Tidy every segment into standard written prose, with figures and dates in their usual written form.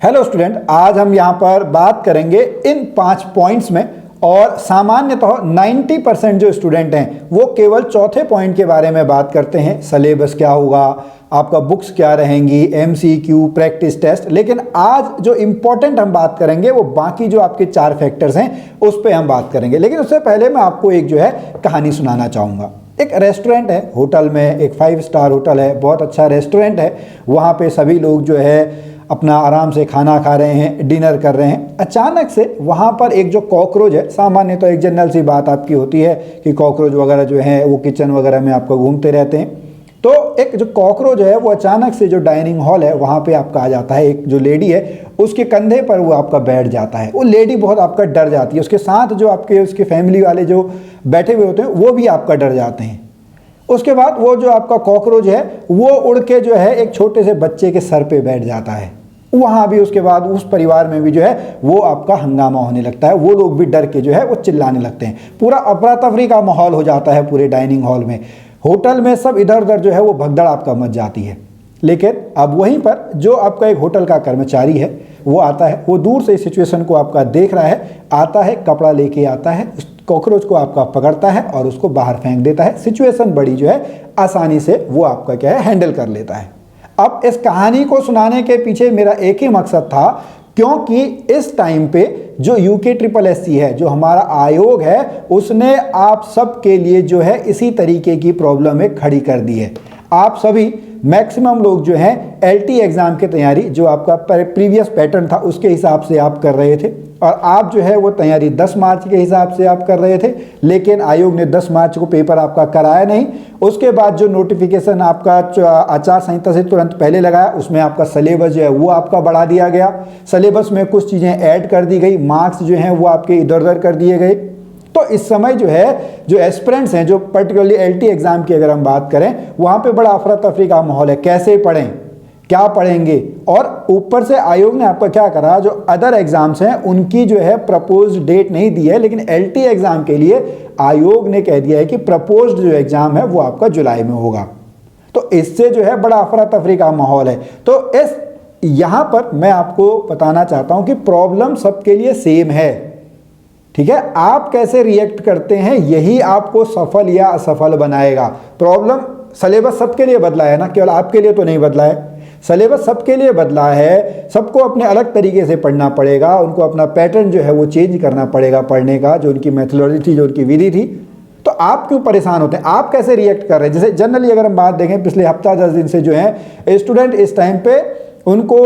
Hello student, आज हम यहाँ पर बात करेंगे इन 5 पॉइंट्स में। और सामान्यतः 90% जो स्टूडेंट हैं वो केवल चौथे पॉइंट के बारे में बात करते हैं। सिलेबस क्या होगा, आपका बुक्स क्या रहेंगी, MCQ, प्रैक्टिस टेस्ट। लेकिन आज जो इम्पोर्टेंट हम बात करेंगे वो बाकी जो आपके 4 फैक्टर्स हैं उस पर हम बात करेंगे। लेकिन उससे पहले मैं आपको एक जो है कहानी सुनाना चाहूँगा। एक रेस्टोरेंट है, होटल में, एक 5 स्टार होटल है, बहुत अच्छा रेस्टोरेंट है। वहाँ पे सभी लोग जो है अपना आराम से खाना खा रहे हैं, डिनर कर रहे हैं। अचानक से वहाँ पर एक जो कॉकरोच है, सामान्य तो एक जनरल सी बात आपकी होती है कि कॉकरोच वगैरह जो है वो किचन वगैरह में आपको घूमते रहते हैं। तो एक जो कॉकरोच है वो अचानक से जो डाइनिंग हॉल है वहाँ पे आपका आ जाता है। एक जो लेडी है उसके कंधे पर वो आपका बैठ जाता है। वो लेडी बहुत आपका डर जाती है, उसके साथ जो आपके उसके फैमिली वाले जो बैठे हुए होते हैं वो भी आपका डर जाते हैं। उसके बाद वो जो आपका कॉकरोच है वो उड़ के जो है एक छोटे से बच्चे के सर पे बैठ जाता है। वहाँ भी उसके बाद उस परिवार में भी जो है वो आपका हंगामा होने लगता है। वो लोग भी डर के जो है वो चिल्लाने लगते हैं। पूरा अफरा तफरी का माहौल हो जाता है पूरे डाइनिंग हॉल में। होटल में सब इधर उधर जो है वो भगदड़ आपका मच जाती है। लेकिन अब वहीं पर जो आपका एक होटल का कर्मचारी है वो आता है, वो दूर से इस सिचुएशन को आपका देख रहा है, आता है, कपड़ा लेके आता है, उस कॉकरोच को आपका पकड़ता है और उसको बाहर फेंक देता है। सिचुएशन बड़ी जो है आसानी से वो आपका क्या है हैंडल कर लेता है। अब इस कहानी को सुनाने के पीछे मेरा एक ही मकसद था, क्योंकि इस टाइम पे जो UKSSC है, जो हमारा आयोग है, उसने आप सब के लिए जो है इसी तरीके की प्रॉब्लम खड़ी कर दी है। आप सभी मैक्सिमम लोग जो हैं LT एग्ज़ाम की तैयारी जो आपका प्रीवियस पैटर्न था उसके हिसाब से आप कर रहे थे, और आप जो है वो तैयारी 10 मार्च के हिसाब से आप कर रहे थे। लेकिन आयोग ने 10 मार्च को पेपर आपका कराया नहीं। उसके बाद जो नोटिफिकेशन आपका आचार संहिता से तुरंत पहले लगाया उसमें आपका सिलेबस जो है वो आपका बढ़ा दिया गया। सिलेबस में कुछ चीज़ें ऐड कर दी गई, मार्क्स जो हैं वो आपके इधर उधर कर दिए गए। तो इस समय जो है जो एस्पिरेंट्स हैं, जो पर्टिकुलरली LT एग्ज़ाम की अगर हम बात करें, वहाँ पे बड़ा अफरा तफरी का माहौल है। कैसे पढ़ें, क्या पढ़ेंगे। और ऊपर से आयोग ने आपका क्या करा, जो अदर एग्जाम्स हैं उनकी जो है प्रपोज्ड डेट नहीं दी है, लेकिन LT एग्ज़ाम के लिए आयोग ने कह दिया है कि प्रपोज्ड जो एग्ज़ाम है वो आपका जुलाई में होगा। तो इससे जो है बड़ा अफरा तफरी का माहौल है। तो इस यहाँ पर मैं आपको बताना चाहता हूँ कि प्रॉब्लम सबके लिए सेम है, ठीक है। आप कैसे रिएक्ट करते हैं यही आपको सफल या असफल बनाएगा। प्रॉब्लम सिलेबस सबके लिए बदला है ना, केवल आपके लिए तो नहीं बदला है। सिलेबस सबके लिए बदला है, सबको अपने अलग तरीके से पढ़ना पड़ेगा, उनको अपना पैटर्न जो है वो चेंज करना पड़ेगा पढ़ने का, जो उनकी मेथोडोलॉजी थी, जो उनकी विधि थी। तो आप क्यों परेशान होते हैं, आप कैसे रिएक्ट कर रहे हैं। जैसे जनरली अगर हम बात देखें, पिछले हफ्ता 10 दिन से जो है स्टूडेंट इस टाइम पे उनको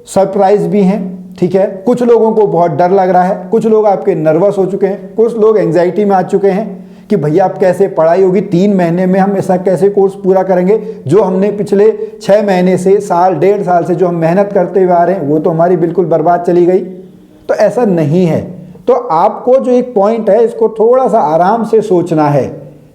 सरप्राइज भी हैं, ठीक है। कुछ लोगों को बहुत डर लग रहा है, कुछ लोग आपके नर्वस हो चुके हैं, कुछ लोग एंग्जाइटी में आ चुके हैं कि भैया अब कैसे पढ़ाई होगी, 3 महीने में हम ऐसा कैसे कोर्स पूरा करेंगे। जो हमने पिछले 6 महीने से, साल 1.5 साल से जो हम मेहनत करते हुए आ रहे हैं वो तो हमारी बिल्कुल बर्बाद चली गई। तो ऐसा नहीं है। तो आपको जो एक पॉइंट है इसको थोड़ा सा आराम से सोचना है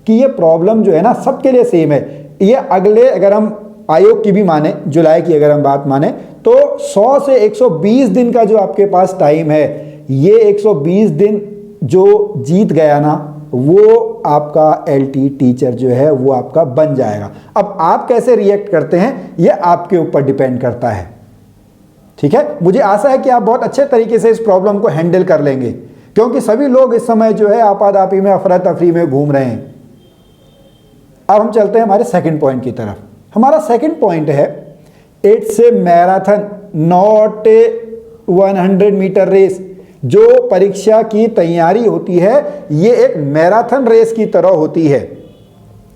कि ये प्रॉब्लम जो है ना सबके लिए सेम है। ये अगले, अगर हम आयोग की भी माने, जुलाई की अगर हम बात माने, तो 100 से 120 दिन का जो आपके पास टाइम है, ये 120 दिन जो जीत गया ना वो आपका LT टीचर जो है वो आपका बन जाएगा। अब आप कैसे रिएक्ट करते हैं ये आपके ऊपर डिपेंड करता है, ठीक है। मुझे आशा है कि आप बहुत अच्छे तरीके से इस प्रॉब्लम को हैंडल कर लेंगे, क्योंकि सभी लोग इस समय जो है आपाधापी में, अफरा तफरी में घूम रहे हैं। अब हम चलते हैं हमारे सेकंड पॉइंट की तरफ। हमारा सेकंड पॉइंट है, it's a marathon not a 100 metre race. जो परीक्षा की तैयारी होती है ये एक मैराथन रेस की तरह होती है।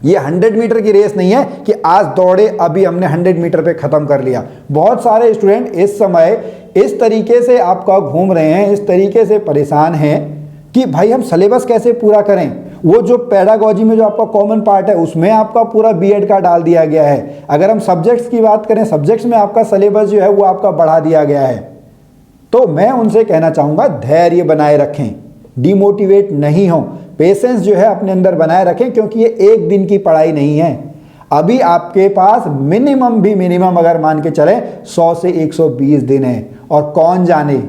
ये 100 मीटर की रेस नहीं है कि आज दौड़े, अभी हमने 100 मीटर पे खत्म कर लिया। बहुत सारे स्टूडेंट इस समय इस तरीके से आपका घूम रहे हैं, इस तरीके से परेशान हैं कि भाई हम सिलेबस कैसे पूरा करें। वो जो पेडागोजी में जो आपका कॉमन पार्ट है उसमें आपका पूरा B.Ed का डाल दिया गया है। अगर हम सब्जेक्ट्स की बात करें, सब्जेक्ट्स में आपका सिलेबस जो है वो आपका बढ़ा दिया गया है। तो मैं उनसे कहना चाहूँगा धैर्य बनाए रखें, डिमोटिवेट नहीं हो, पेशेंस जो है अपने अंदर बनाए रखें, क्योंकि ये एक दिन की पढ़ाई नहीं है। अभी आपके पास मिनिमम अगर मान के चलें 100 से 120 दिन है। और कौन जाने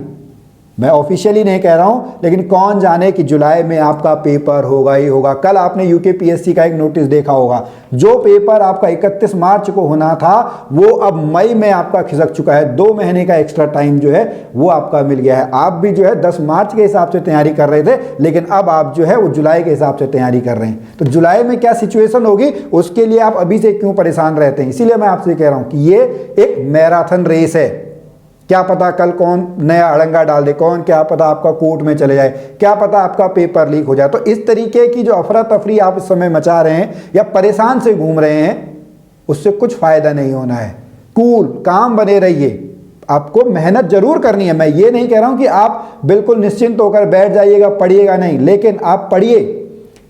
मैं ऑफिशियली नहीं कह रहा हूं, लेकिन कौन जाने कि जुलाई में आपका पेपर होगा ही होगा। कल आपने यूकेपीएससी का एक नोटिस देखा होगा, जो पेपर आपका 31 मार्च को होना था वो अब मई में आपका खिसक चुका है। 2 महीने का एक्स्ट्रा टाइम जो है वो आपका मिल गया है। आप भी जो है 10 मार्च के हिसाब से तैयारी कर रहे थे, लेकिन अब आप जो है वो जुलाई के हिसाब से तैयारी कर रहे हैं। तो जुलाई में क्या सिचुएशन होगी उसके लिए आप अभी से क्यों परेशान रहते हैं। इसीलिए मैं आपसे कह रहा हूं कि ये एक मैराथन रेस है। क्या पता कल कौन नया अड़ंगा डाल दे, कौन क्या पता आपका कोर्ट में चले जाए, क्या पता आपका पेपर लीक हो जाए। तो इस तरीके की जो अफरा तफरी आप इस समय मचा रहे हैं या परेशान से घूम रहे हैं, उससे कुछ फायदा नहीं होना है। कूल काम बने रहिए, आपको मेहनत जरूर करनी है। मैं ये नहीं कह रहा हूं कि आप बिल्कुल निश्चिंत होकर बैठ जाइएगा, पढ़िएगा नहीं, लेकिन आप पढ़िए,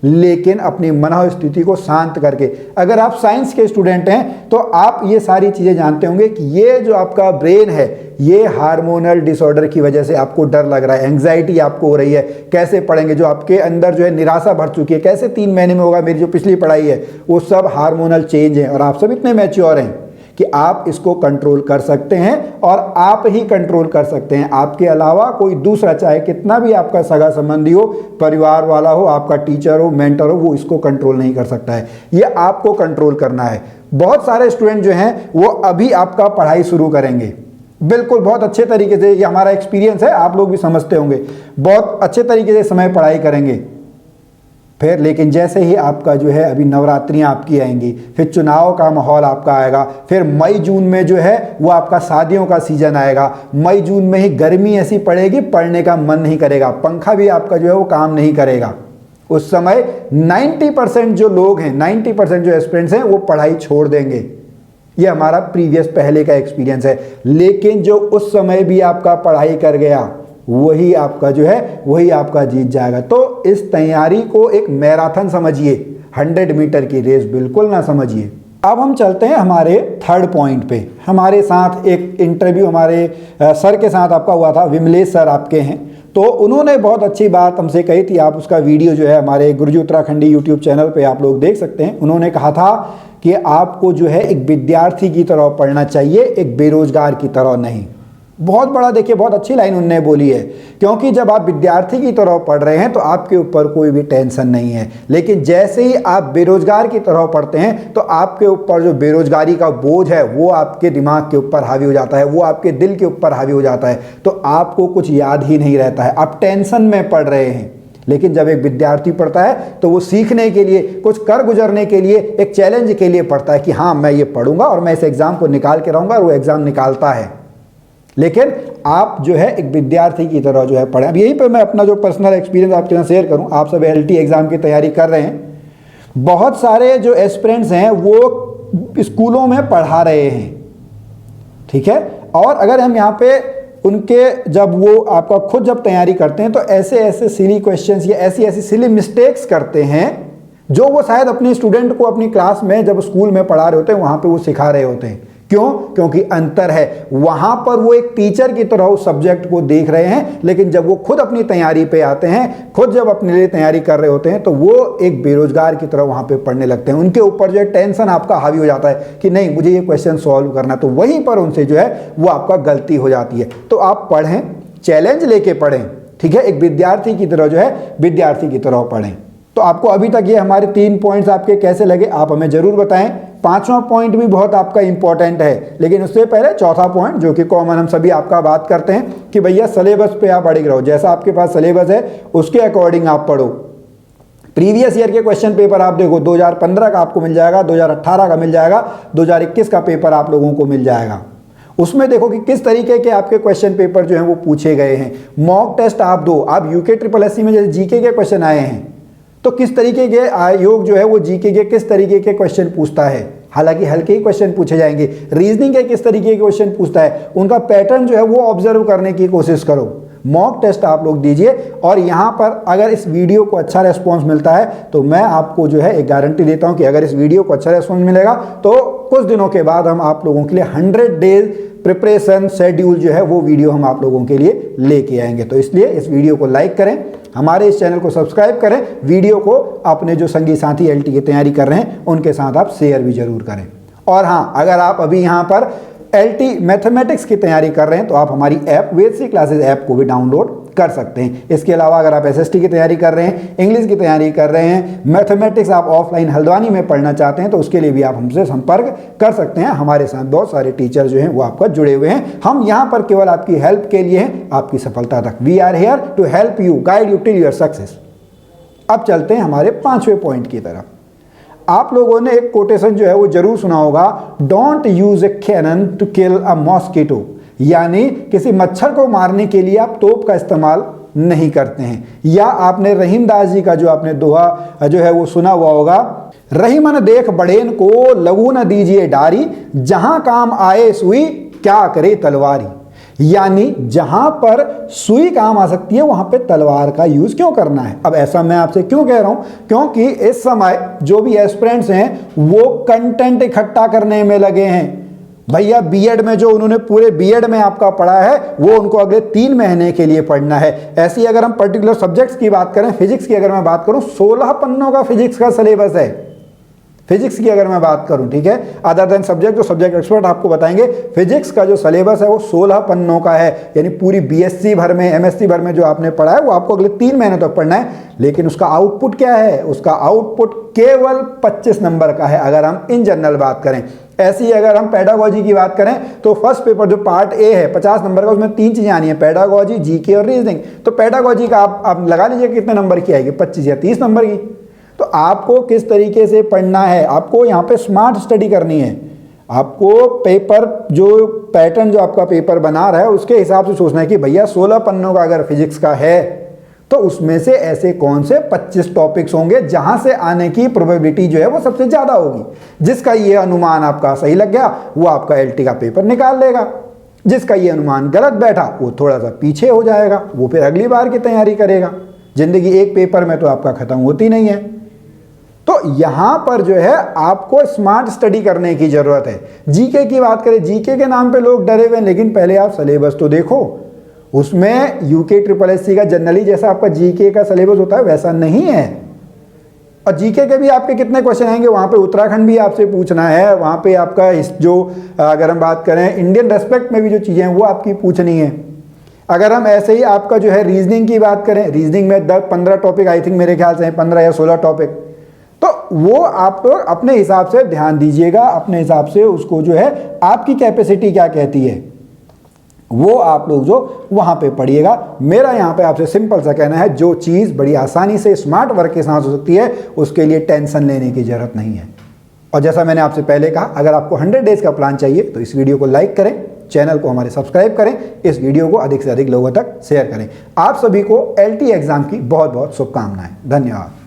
लेकिन अपनी मनोस्थिति को शांत करके। अगर आप साइंस के स्टूडेंट हैं तो आप ये सारी चीज़ें जानते होंगे कि ये जो आपका ब्रेन है, ये हार्मोनल डिसऑर्डर की वजह से आपको डर लग रहा है, एंग्जाइटी आपको हो रही है, कैसे पढ़ेंगे, जो आपके अंदर जो है निराशा भर चुकी है, कैसे 3 महीने में होगा, मेरी जो पिछली पढ़ाई है, वो सब हार्मोनल चेंज है। और आप सब इतने मैच्योर हैं कि आप इसको कंट्रोल कर सकते हैं और आप ही कंट्रोल कर सकते हैं। आपके अलावा कोई दूसरा, चाहे कितना भी आपका सगा संबंधी हो, परिवार वाला हो, आपका टीचर हो, मेंटर हो, वो इसको कंट्रोल नहीं कर सकता है। ये आपको कंट्रोल करना है। बहुत सारे स्टूडेंट जो हैं वो अभी आपका पढ़ाई शुरू करेंगे, बिल्कुल बहुत अच्छे तरीके से, ये हमारा एक्सपीरियंस है, आप लोग भी समझते होंगे, बहुत अच्छे तरीके से समय पढ़ाई करेंगे। फिर लेकिन जैसे ही आपका जो है अभी नवरात्रियां आपकी आएंगी, फिर चुनाव का माहौल आपका आएगा, फिर मई जून में जो है वो आपका शादियों का सीजन आएगा। मई जून में ही गर्मी ऐसी पड़ेगी, पढ़ने का मन नहीं करेगा, पंखा भी आपका जो है वो काम नहीं करेगा। उस समय 90% जो लोग हैं, 90% जो एस्पिरेंट्स हैं वो पढ़ाई छोड़ देंगे। ये हमारा प्रीवियस पहले का एक्सपीरियंस है। लेकिन जो उस समय भी आपका पढ़ाई कर गया, वही आपका जो है वही आपका जीत जाएगा। तो इस तैयारी को एक मैराथन समझिए, 100 मीटर की रेस बिल्कुल ना समझिए। अब हम चलते हैं हमारे थर्ड पॉइंट पे। हमारे साथ एक इंटरव्यू हमारे सर के साथ आपका हुआ था, विमलेश सर आपके हैं, तो उन्होंने बहुत अच्छी बात हमसे कही थी। आप उसका वीडियो जो है हमारे गुरुजी उत्तराखंडी यूट्यूब चैनल पे आप लोग देख सकते हैं। उन्होंने कहा था कि आपको जो है एक विद्यार्थी की तरह पढ़ना चाहिए, एक बेरोजगार की तरह नहीं। बहुत बड़ा, देखिए बहुत अच्छी लाइन उन्होंने बोली है, क्योंकि जब आप विद्यार्थी की तरह पढ़ रहे हैं तो आपके ऊपर कोई भी टेंशन नहीं है। लेकिन जैसे ही आप बेरोजगार की तरह पढ़ते हैं तो आपके ऊपर जो बेरोजगारी का बोझ है वो आपके दिमाग के ऊपर हावी हो जाता है, वो आपके दिल के ऊपर हावी हो जाता है। तो आपको कुछ याद ही नहीं रहता है, आप टेंशन में पढ़ रहे हैं। लेकिन जब एक विद्यार्थी पढ़ता है तो वो सीखने के लिए, कुछ कर गुजरने के लिए, एक चैलेंज के लिए पढ़ता है कि हाँ मैं ये पढ़ूंगा और मैं इस एग्जाम को निकाल के रहूंगा, और वो एग्जाम निकालता है। लेकिन आप जो है एक विद्यार्थी की तरह जो है पढ़ें। अब यहीं पे मैं अपना जो पर्सनल एक्सपीरियंस आपके साथ शेयर करूं, आप सब LT एग्जाम की तैयारी कर रहे हैं, बहुत सारे जो एस्पिरेंट्स हैं वो स्कूलों में पढ़ा रहे हैं, ठीक है। और अगर हम यहाँ पे उनके, जब वो आपका खुद जब तैयारी करते हैं तो ऐसे ऐसे सिली क्वेश्चंस या ऐसी ऐसी सिली मिस्टेक्स करते हैं जो वो शायद अपने स्टूडेंट को अपनी क्लास में जब स्कूल में पढ़ा रहे होते हैं वहाँ पे वो सिखा रहे होते हैं। क्यों? क्योंकि अंतर है, वहां पर वो एक टीचर की तरह उस सब्जेक्ट को देख रहे हैं, लेकिन जब वो खुद अपनी तैयारी पे आते हैं, खुद जब अपने लिए तैयारी कर रहे होते हैं, तो वो एक बेरोजगार की तरह वहां पे पढ़ने लगते हैं। उनके ऊपर जो है टेंशन आपका हावी हो जाता है कि नहीं मुझे ये क्वेश्चन सॉल्व करना, तो वहीं पर उनसे जो है वो आपका गलती हो जाती है। तो आप पढ़ें, चैलेंज लेके पढ़ें, ठीक है, एक विद्यार्थी की तरह जो है विद्यार्थी की तरह पढ़ें। तो आपको अभी तक ये हमारे 3 पॉइंट्स आपके कैसे लगे, आप हमें जरूर बताएं। 5वां पॉइंट भी बहुत आपका इंपॉर्टेंट है, लेकिन उससे पहले चौथा पॉइंट जो कि कॉमन हम सभी आपका बात करते हैं कि भैया सिलेबस पे आप अड़िग रहो, जैसा आपके पास सिलेबस है उसके अकॉर्डिंग आप पढ़ो। प्रीवियस ईयर के क्वेश्चन पेपर आप देखो, 2015 का आपको मिल जाएगा, 2018 का मिल जाएगा, 2021 का पेपर आप लोगों को मिल जाएगा। उसमें देखो कि किस तरीके के आपके क्वेश्चन पेपर जो हैं वो पूछे गए हैं। मॉक टेस्ट आप दो, आप UKSSC में जैसे जीके के क्वेश्चन आए हैं, तो किस तरीके के आयोग जो है वो जीके के किस तरीके के क्वेश्चन पूछता है। हालांकि हल्के ही क्वेश्चन पूछे जाएंगे। रीजनिंग के किस तरीके के क्वेश्चन पूछता है, उनका पैटर्न जो है वो ऑब्जर्व करने की कोशिश करो। मॉक टेस्ट आप लोग दीजिए। और यहाँ पर अगर इस वीडियो को अच्छा रेस्पॉन्स मिलता है तो मैं आपको जो है एक गारंटी देता हूँ कि अगर इस वीडियो को अच्छा रेस्पॉन्स मिलेगा तो कुछ दिनों के बाद हम आप लोगों के लिए 100 डेज प्रिपरेशन शेड्यूल जो है वो वीडियो हम आप लोगों के लिए लेके आएंगे। तो इसलिए इस वीडियो को लाइक करें, हमारे इस चैनल को सब्सक्राइब करें, वीडियो को अपने जो संगी साथी LT की तैयारी कर रहे हैं उनके साथ आप शेयर भी जरूर करें। और हाँ, अगर आप अभी यहाँ पर LT मैथमेटिक्स की तैयारी कर रहे हैं तो आप हमारी ऐप वेदश्री क्लासेस ऐप को भी डाउनलोड कर सकते हैं। इसके अलावा अगर आप SST की तैयारी कर रहे हैं, इंग्लिश की तैयारी कर रहे हैं, मैथमेटिक्स आप ऑफलाइन हल्द्वानी में पढ़ना चाहते हैं तो उसके लिए भी आप हमसे संपर्क कर सकते हैं। हमारे साथ बहुत सारे टीचर जो हैं वो आपका जुड़े हुए हैं। हम यहाँ पर केवल आपकी हेल्प के लिए हैं, आपकी सफलता तक। We are here to help you, guide you till your success. अब चलते हैं हमारे 5वें पॉइंट की तरफ। आप लोगों ने एक कोटेशन जो है वो जरूर सुना होगा, don't use a cannon to kill a mosquito, यानी किसी मच्छर को मारने के लिए आप तोप का इस्तेमाल नहीं करते हैं। या आपने रहीम दास जी का जो आपने दोहा जो है वो सुना हुआ होगा, रहीमन देख बड़ेन को लघु न दीजिए डारी, जहां काम आए सुई क्या करे तलवारी। यानी जहां पर सुई काम आ सकती है वहां पे तलवार का यूज क्यों करना है। अब ऐसा मैं आपसे क्यों कह रहा हूं, क्योंकि इस समय जो भी एस्पिरेंट्स हैं वो कंटेंट इकट्ठा करने में लगे हैं। भैया बीएड में जो उन्होंने पूरे बीएड में आपका पढ़ा है वो उनको अगले 3 महीने के लिए पढ़ना है। ऐसी अगर हम पर्टिकुलर सब्जेक्ट्स की बात करें, फिजिक्स की अगर मैं बात करूं, 16 पन्नों का फिजिक्स का सिलेबस है। फिजिक्स की अगर मैं बात करूं, ठीक है, अदर देन सब्जेक्ट, जो सब्जेक्ट एक्सपर्ट आपको बताएंगे, फिजिक्स का जो सिलेबस है वो 16 पन्नों का है। यानी पूरी बीएससी भर में, एमएससी भर में जो आपने पढ़ा है वो आपको अगले 3 महीने तक पढ़ना है। लेकिन उसका आउटपुट क्या है, उसका आउटपुट केवल 25 नंबर का है अगर हम इन जनरल बात करें। ऐसी अगर हम पेडागोजी की बात करें तो फर्स्ट पेपर जो पार्ट ए है 50 नंबर का, उसमें 3 चीजें आनी है, पेडागोजी, जीके और रीजनिंग। तो पेडागोजी का आप लगा लीजिए कितने नंबर की आएगी, 25 या 30 नंबर की। तो आपको किस तरीके से पढ़ना है, आपको यहाँ पे स्मार्ट स्टडी करनी है। आपको पेपर जो पैटर्न जो आपका पेपर बना रहा है उसके हिसाब से सोचना है कि भैया 16 पन्नों का अगर फिजिक्स का है तो उसमें से ऐसे कौन से 25 टॉपिक्स होंगे जहां से आने की प्रोबेबिलिटी जो है वो सबसे ज्यादा होगी। जिसका ये अनुमान आपका सही लग गया वो आपका LT का पेपर निकाल लेगा, जिसका ये अनुमान गलत बैठा वो थोड़ा सा पीछे हो जाएगा, वो फिर अगली बार की तैयारी करेगा। जिंदगी एक पेपर में तो आपका खत्म होती नहीं है। तो यहां पर जो है आपको स्मार्ट स्टडी करने की जरूरत है। जीके की बात करें, जीके के नाम पे लोग डरे हुए हैं, लेकिन पहले आप सिलेबस तो देखो। उसमें यूके SSS का जनरली जैसा आपका जीके का सिलेबस होता है वैसा नहीं है। और जीके के भी आपके कितने क्वेश्चन आएंगे, वहां पे उत्तराखंड भी आपसे पूछना है, वहां पे आपका जो अगर हम बात करें इंडियन रेस्पेक्ट में भी जो चीजें हैं वो आपकी पूछनी है। अगर हम ऐसे ही आपका जो है रीजनिंग की बात करें, रीजनिंग में 10-15 टॉपिक आई थिंक मेरे ख्याल से 15 या 16 टॉपिक, तो वो आप लोग अपने हिसाब से ध्यान दीजिएगा, अपने हिसाब से उसको जो है आपकी कैपेसिटी क्या कहती है वो आप लोग जो वहां पे पढ़िएगा। मेरा यहाँ पे आपसे सिंपल सा कहना है, जो चीज़ बड़ी आसानी से स्मार्ट वर्क के साथ हो सकती है उसके लिए टेंशन लेने की जरूरत नहीं है। और जैसा मैंने आपसे पहले कहा, अगर आपको 100 डेज का प्लान चाहिए तो इस वीडियो को लाइक करें, चैनल को हमारे सब्सक्राइब करें, इस वीडियो को अधिक से अधिक लोगों तक शेयर करें। आप सभी को LT एग्जाम की बहुत बहुत शुभकामनाएं। धन्यवाद।